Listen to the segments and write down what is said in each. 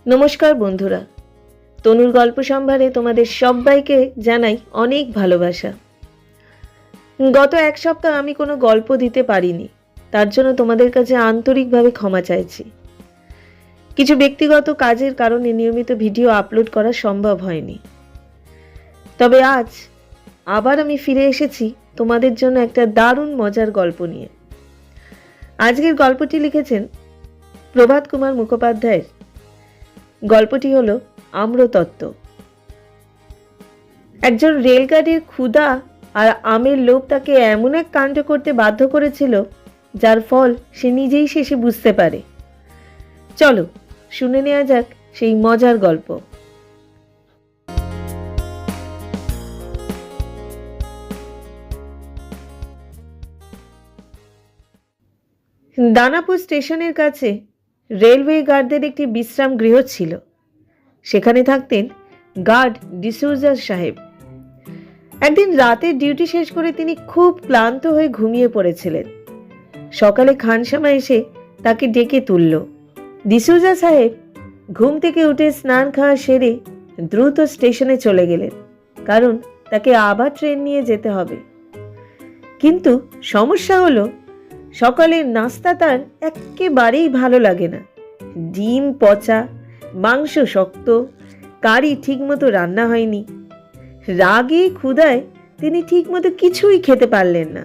নমস্কার বন্ধুরা, তনুর গল্প সম্ভারে তোমাদের সবাইকে জানাই অনেক ভালোবাসা। গত এক সপ্তাহ আমি কোনো গল্প দিতে পারিনি, তার জন্য তোমাদের কাছে আন্তরিকভাবে ক্ষমা চাইছি। কিছু ব্যক্তিগত কাজের কারণে নিয়মিত ভিডিও আপলোড করা সম্ভব হয়নি। তবে আজ আবার আমি ফিরে এসেছি তোমাদের জন্য একটা দারুণ মজার গল্প নিয়ে। আজকের গল্পটি লিখেছেন প্রভাত কুমার মুখোপাধ্যায়ের। গল্পটি হলো আম্রতত্ত্ব। একজন রেলগাড়ির ক্ষুধা আর আমের লোভ তাকে এমন এক কাণ্ড করতে বাধ্য করেছিল যার ফল সে নিজেই শেষে বুঝতে পারে। চলো শুনে নেওয়া যাক সেই মজার গল্প। দানাপুর স্টেশনের কাছে রেলওয়ে গার্ডদের একটি বিশ্রাম গৃহ ছিল। সেখানে থাকতেন গার্ড ডিসুজা সাহেব। একদিন রাতের ডিউটি শেষ করে তিনি খুব ক্লান্ত হয়ে ঘুমিয়ে পড়েছিলেন। সকালে খানসামা এসে তাকে ডেকে তুলল। ডিসুজা সাহেব ঘুম থেকে উঠে স্নান খাওয়া সেরে দ্রুত স্টেশনে চলে গেলেন, কারণ তাকে আবার ট্রেন নিয়ে যেতে হবে। কিন্তু সমস্যা হলো, সকালের নাস্তা তার একেবারেই ভালো লাগে না। ডিম পচা, মাংস শক্ত, কারি ঠিকমতো রান্না হয়নি। রাগে ক্ষুধায় তিনি ঠিকমতো কিছুই খেতে পারলেন না।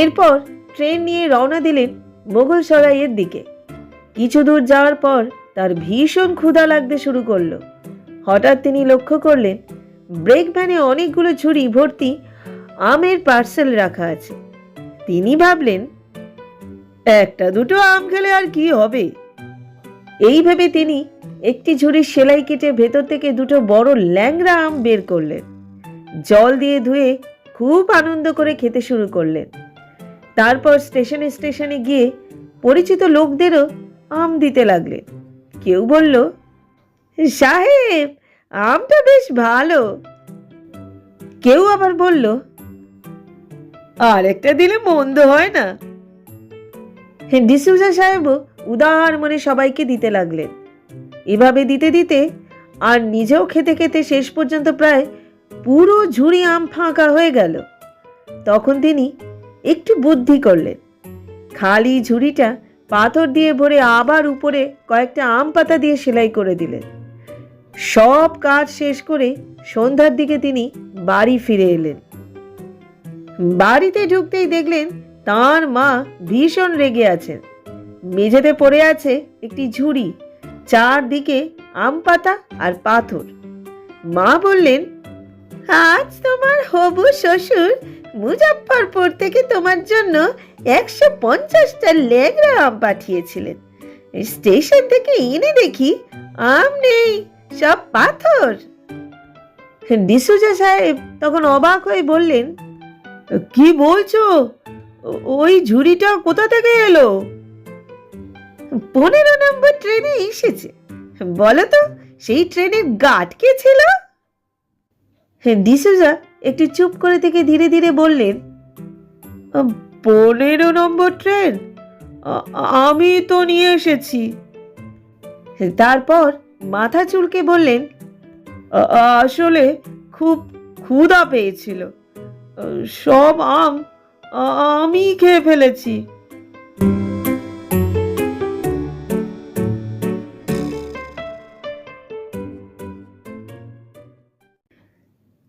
এরপর ট্রেন নিয়ে রওনা দিলেন মোগলসরাইয়ের দিকে। কিছু দূর যাওয়ার পর তার ভীষণ ক্ষুধা লাগতে শুরু করলো। হঠাৎ তিনি লক্ষ্য করলেন ব্রেক ভ্যানে অনেকগুলো ঝুড়ি ভর্তি আমের পার্সেল রাখা আছে। তিনি ভাবলেন, একটা দুটো আম খেলে আর কি হবে। এই ভেবে তিনি একটি ঝুড়ির সেলাই কেটে ভেতর থেকে দুটো বড় ল্যাংড়া আম বের করলেন। জল দিয়ে ধুয়ে খুব আনন্দ করে খেতে শুরু করলেন। তারপর স্টেশনে স্টেশনে গিয়ে পরিচিত লোকদেরও আম দিতে লাগলেন। কেউ বলল, সাহেব আমটা বেশ ভালো। কেউ আবার বলল, আর একটা দিলে মন্দ হয় না। ডিসুজা সাহেবও উদার মনে সবাইকে দিতে লাগলেন। এভাবে দিতে দিতে আর নিজেও খেতে খেতে শেষ পর্যন্ত প্রায় পুরো ঝুড়ি আম ফাঁকা হয়ে গেল। তখন তিনি একটু বুদ্ধি করলেন। খালি ঝুড়িটা পাথর দিয়ে ভরে আবার উপরে কয়েকটা আম পাতা দিয়ে সেলাই করে দিলেন। সব কাজ শেষ করে সন্ধ্যার দিকে তিনি বাড়ি ফিরে এলেন। বাড়িতে ঢুকতেই দেখলেন তার মা ভীষণ রেগে আছেন। মেঝেতে পড়ে আছে একটি ঝুড়ি, চারদিকে আম পাতা আর পাথর। মা বললেন, আজ তোমার হবু শ্বশুর মুজাফফরপুর থেকে তোমার জন্য 150টা ল্যাংড়া আম পাঠিয়েছিলেন। স্টেশন থেকে এনে দেখি আম নেই, সব পাথর। ডিসুজা সাহেব তখন অবাক হয়ে বললেন, কি বলছো? ওই ঝুড়িটা কোথা থেকে এলো? 15 নম্বর ট্রেনে এসেছে। বলো তো সেই ট্রেনের গার্ড কে ছিল? ডিসুজা একটু চুপ করে থেকে ধীরে ধীরে বললেন, 15 নম্বর ট্রেন? আমি তো নিয়ে এসেছি। তারপর মাথা চুলকে বললেন, আসলে খুব ক্ষুধা পেয়েছিল, সব আম আমি খেয়ে ফেলেছি।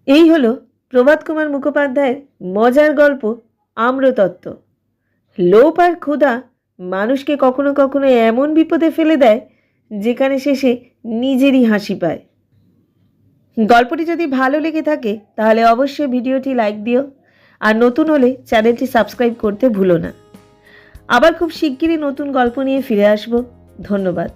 এই হলো প্রভাত কুমার মুখোপাধ্যায়ের মজার গল্প আম্রতত্ত্ব। লোভ আর ক্ষুধা মানুষকে কখনো কখনো এমন বিপদে ফেলে দেয় যেখানে শেষে নিজেরই হাসি পায়। গল্পটি যদি ভালো লেগে থাকে তাহলে অবশ্যই ভিডিওটি লাইক দিও, আর নতুন হলে চ্যানেলটি সাবস্ক্রাইব করতে ভুলো না। আবার খুব শিগগিরই নতুন গল্প নিয়ে ফিরে আসব। ধন্যবাদ।